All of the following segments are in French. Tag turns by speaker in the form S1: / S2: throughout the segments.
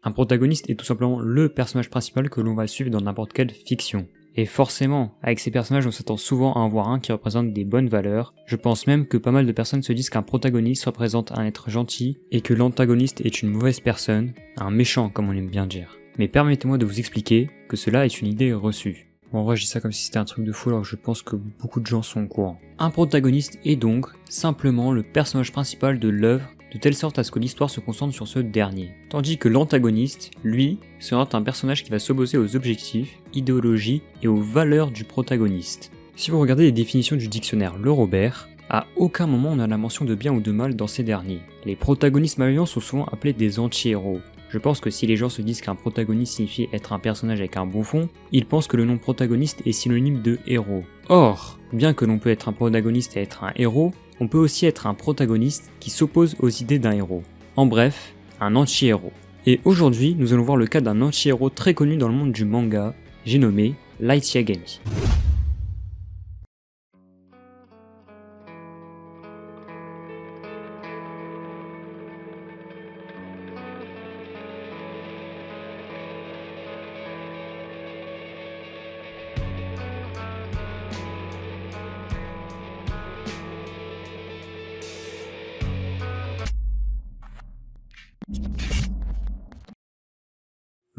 S1: Un protagoniste est tout simplement le personnage principal que l'on va suivre dans n'importe quelle fiction. Et forcément, avec ces personnages on s'attend souvent à en voir un qui représente des bonnes valeurs. Je pense même que pas mal de personnes se disent qu'un protagoniste représente un être gentil et que l'antagoniste est une mauvaise personne, un méchant comme on aime bien dire. Mais permettez-moi de vous expliquer que cela est une idée reçue. Bon, en vrai je dis ça comme si c'était un truc de fou alors que je pense que beaucoup de gens sont au courant. Un protagoniste est donc simplement le personnage principal de l'œuvre, de telle sorte à ce que l'histoire se concentre sur ce dernier. Tandis que l'antagoniste, lui, sera un personnage qui va s'opposer aux objectifs, idéologies et aux valeurs du protagoniste. Si vous regardez les définitions du dictionnaire Le Robert, à aucun moment on a la mention de bien ou de mal dans ces derniers. Les protagonistes malveillants sont souvent appelés des anti-héros. Je pense que si les gens se disent qu'un protagoniste signifie être un personnage avec un bon fond, ils pensent que le nom protagoniste est synonyme de héros. Or, bien que l'on peut être un protagoniste et être un héros, on peut aussi être un protagoniste qui s'oppose aux idées d'un héros. En bref, un anti-héros. Et aujourd'hui, nous allons voir le cas d'un anti-héros très connu dans le monde du manga, j'ai nommé Light Yagami.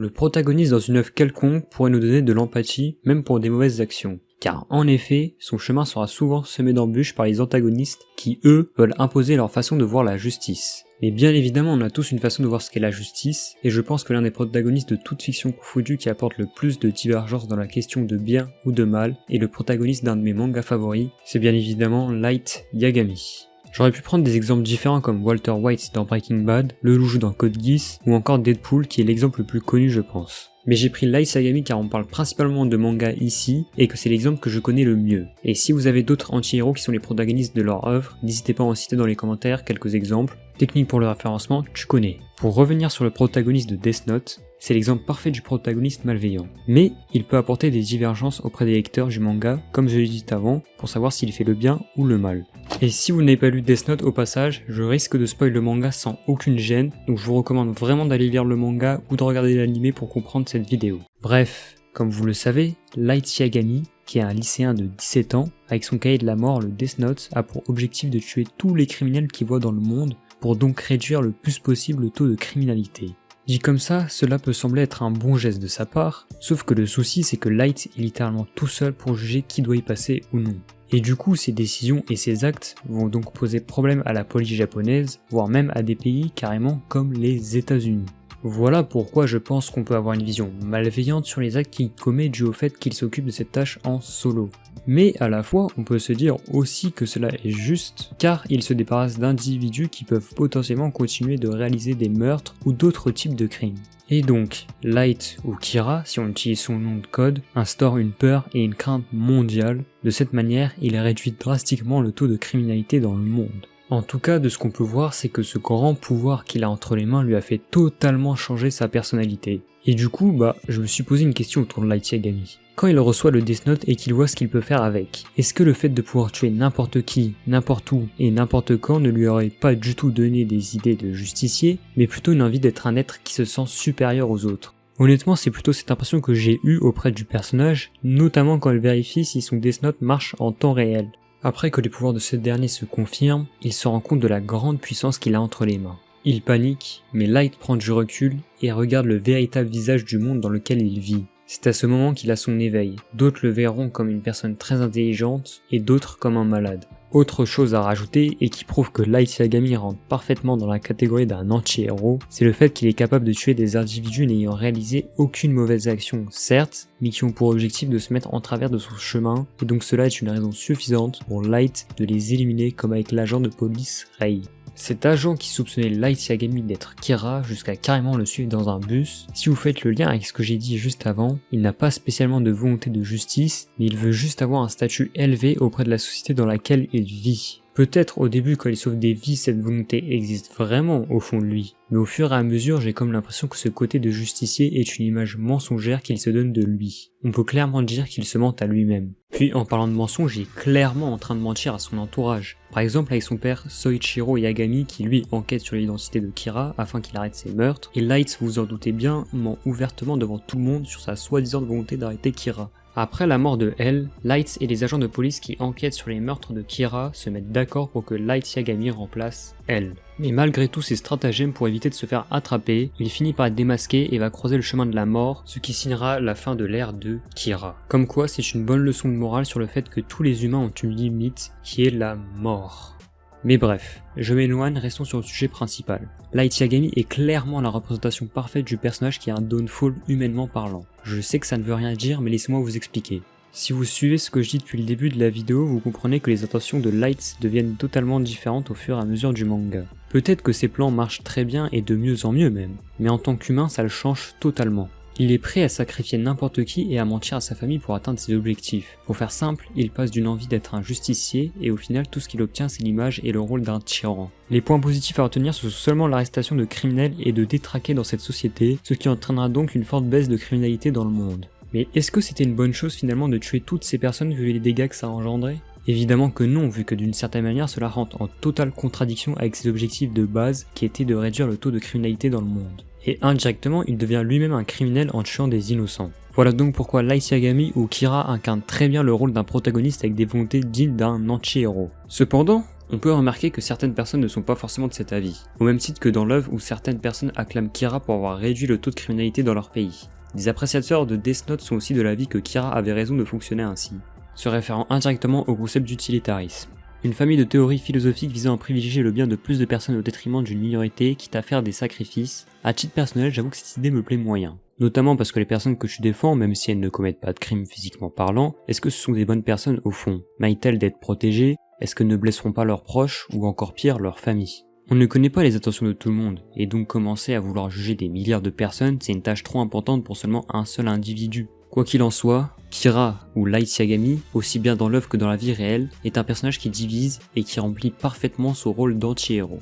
S1: Le protagoniste dans une œuvre quelconque pourrait nous donner de l'empathie, même pour des mauvaises actions. Car en effet, son chemin sera souvent semé d'embûches par les antagonistes qui, eux, veulent imposer leur façon de voir la justice. Mais bien évidemment, on a tous une façon de voir ce qu'est la justice, et je pense que l'un des protagonistes de toute fiction confondue qui apporte le plus de divergence dans la question de bien ou de mal, et le protagoniste d'un de mes mangas favoris, c'est bien évidemment Light Yagami. J'aurais pu prendre des exemples différents comme Walter White dans Breaking Bad, Lelouch dans Code Geass, ou encore Deadpool qui est l'exemple le plus connu je pense. Mais j'ai pris Light Yagami car on parle principalement de manga ici, et que c'est l'exemple que je connais le mieux. Et si vous avez d'autres anti-héros qui sont les protagonistes de leur œuvre, n'hésitez pas à en citer dans les commentaires quelques exemples. Technique pour le référencement, tu connais. Pour revenir sur le protagoniste de Death Note, c'est l'exemple parfait du protagoniste malveillant. Mais il peut apporter des divergences auprès des lecteurs du manga, comme je l'ai dit avant, pour savoir s'il fait le bien ou le mal. Et si vous n'avez pas lu Death Note au passage, je risque de spoil le manga sans aucune gêne, donc je vous recommande vraiment d'aller lire le manga ou de regarder l'anime pour comprendre cette vidéo. Bref, comme vous le savez, Light Yagami, qui est un lycéen de 17 ans, avec son cahier de la mort, le Death Note, a pour objectif de tuer tous les criminels qu'il voit dans le monde, pour donc réduire le plus possible le taux de criminalité. Dit comme ça, cela peut sembler être un bon geste de sa part, sauf que le souci c'est que Light est littéralement tout seul pour juger qui doit y passer ou non. Et du coup, ses décisions et ses actes vont donc poser problème à la police japonaise, voire même à des pays carrément comme les États-Unis. Voilà pourquoi je pense qu'on peut avoir une vision malveillante sur les actes qu'il commet dû au fait qu'il s'occupe de cette tâche en solo. Mais à la fois, on peut se dire aussi que cela est juste, car il se débarrasse d'individus qui peuvent potentiellement continuer de réaliser des meurtres ou d'autres types de crimes. Et donc, Light, ou Kira, si on utilise son nom de code, instaure une peur et une crainte mondiale. De cette manière, il réduit drastiquement le taux de criminalité dans le monde. En tout cas, de ce qu'on peut voir, c'est que ce grand pouvoir qu'il a entre les mains lui a fait totalement changer sa personnalité. Et du coup, je me suis posé une question autour de Light Yagami. Quand il reçoit le Death Note et qu'il voit ce qu'il peut faire avec, est-ce que le fait de pouvoir tuer n'importe qui, n'importe où et n'importe quand ne lui aurait pas du tout donné des idées de justicier, mais plutôt une envie d'être un être qui se sent supérieur aux autres? Honnêtement, c'est plutôt cette impression que j'ai eue auprès du personnage, notamment quand il vérifie si son Death Note marche en temps réel. Après que les pouvoirs de ce dernier se confirment, il se rend compte de la grande puissance qu'il a entre les mains. Il panique, mais Light prend du recul et regarde le véritable visage du monde dans lequel il vit. C'est à ce moment qu'il a son éveil. D'autres le verront comme une personne très intelligente et d'autres comme un malade. Autre chose à rajouter et qui prouve que Light Yagami rentre parfaitement dans la catégorie d'un anti-héros, c'est le fait qu'il est capable de tuer des individus n'ayant réalisé aucune mauvaise action, certes, mais qui ont pour objectif de se mettre en travers de son chemin, et donc cela est une raison suffisante pour Light de les éliminer comme avec l'agent de police Rei. Cet agent qui soupçonnait Light Yagami d'être Kira jusqu'à carrément le suivre dans un bus, si vous faites le lien avec ce que j'ai dit juste avant, il n'a pas spécialement de volonté de justice, mais il veut juste avoir un statut élevé auprès de la société dans laquelle il vit. Peut-être au début quand il sauve des vies, cette volonté existe vraiment au fond de lui, mais au fur et à mesure j'ai comme l'impression que ce côté de justicier est une image mensongère qu'il se donne de lui. On peut clairement dire qu'il se ment à lui-même. Puis en parlant de mensonge, il est clairement en train de mentir à son entourage. Par exemple avec son père Soichiro Yagami qui lui enquête sur l'identité de Kira afin qu'il arrête ses meurtres, et Lights, vous en doutez bien, ment ouvertement devant tout le monde sur sa soi-disant volonté d'arrêter Kira. Après la mort de L, Lights et les agents de police qui enquêtent sur les meurtres de Kira se mettent d'accord pour que Light Yagami remplace L. Mais malgré tous ces stratagèmes pour éviter de se faire attraper, il finit par être démasqué et va croiser le chemin de la mort, ce qui signera la fin de l'ère de Kira. Comme quoi, c'est une bonne leçon de morale sur le fait que tous les humains ont une limite qui est la mort. Mais bref, je m'éloigne, restons sur le sujet principal. Light Yagami est clairement la représentation parfaite du personnage qui est un downfall humainement parlant. Je sais que ça ne veut rien dire, mais laissez-moi vous expliquer. Si vous suivez ce que je dis depuis le début de la vidéo, vous comprenez que les intentions de Lights deviennent totalement différentes au fur et à mesure du manga. Peut-être que ses plans marchent très bien et de mieux en mieux même, mais en tant qu'humain ça le change totalement. Il est prêt à sacrifier n'importe qui et à mentir à sa famille pour atteindre ses objectifs. Pour faire simple, il passe d'une envie d'être un justicier et au final tout ce qu'il obtient c'est l'image et le rôle d'un tyran. Les points positifs à retenir ce sont seulement l'arrestation de criminels et de détraqués dans cette société, ce qui entraînera donc une forte baisse de criminalité dans le monde. Mais est-ce que c'était une bonne chose finalement de tuer toutes ces personnes vu les dégâts que ça a engendré ? Évidemment que non, vu que d'une certaine manière cela rentre en totale contradiction avec ses objectifs de base qui étaient de réduire le taux de criminalité dans le monde. Et indirectement, il devient lui-même un criminel en tuant des innocents. Voilà donc pourquoi Light Yagami ou Kira incarne très bien le rôle d'un protagoniste avec des volontés dignes d'un anti-héros. Cependant, on peut remarquer que certaines personnes ne sont pas forcément de cet avis, au même titre que dans l'œuvre où certaines personnes acclament Kira pour avoir réduit le taux de criminalité dans leur pays. Des appréciateurs de Death Note sont aussi de l'avis que Kira avait raison de fonctionner ainsi, se référant indirectement au concept d'utilitarisme. Une famille de théories philosophiques visant à privilégier le bien de plus de personnes au détriment d'une minorité, quitte à faire des sacrifices. À titre personnel, j'avoue que cette idée me plaît moyen. Notamment parce que les personnes que tu défends, même si elles ne commettent pas de crimes physiquement parlant, est-ce que ce sont des bonnes personnes au fond? Méritent-elles d'être protégées? Est-ce qu'elles ne blesseront pas leurs proches, ou encore pire, leur famille? On ne connaît pas les intentions de tout le monde, et donc commencer à vouloir juger des milliards de personnes, c'est une tâche trop importante pour seulement un seul individu. Quoi qu'il en soit, Kira, ou Light Yagami, aussi bien dans l'œuvre que dans la vie réelle, est un personnage qui divise et qui remplit parfaitement son rôle d'anti-héros.